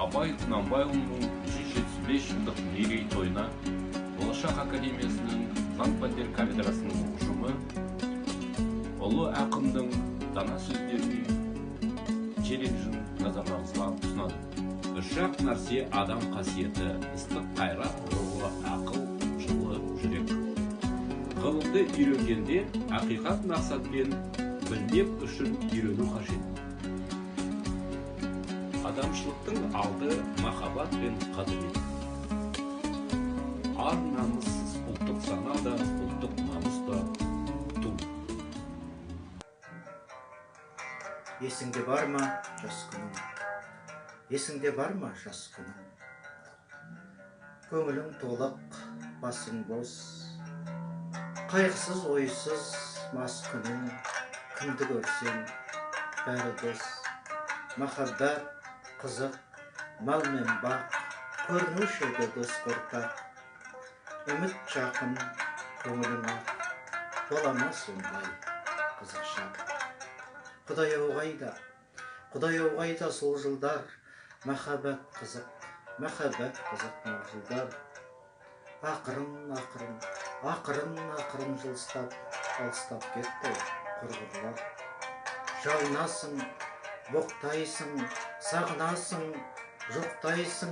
Абай Құнанбайұлының 175 жылдық мерейтойына Болашақ Академиясының заң пәндер кафедрасының ұжымы ұлы ақындың дана сөздеріне челленджін назарыңызға ұсынады. Үш-ақ нәрсе адам қасиеті, ыстық қайрат, рухы ақыл, жылы жүрек. Ғылымды үйренгенде ақиқат мақсатпен білмек үшін үйрену қажет. Адамшылықтың алды махаббат пен қадірет. Ар намыссыз ұлттық сана да, ұлттық намыс та ту. Есіңде бар ма жас күнің? Есіңде бар ма жас күнің? Көңілің толық, басың бос, қайғысыз ойсыз мас күнің. Кімді көрсең бәрі дос. Махаббат қызық, мал мен бақ, көрінуші еді дос ортақ. Үміт жақын көңілің ақ, бола ма сондай қызық шақ? Құдай ау қайда сол жылдар? Махаббат қызық мол жылдар. Ақырын жылыстап, алыстап кетті құрғырлар. Жалынасың, боқтайсың, сағынасың, жоқтайсың.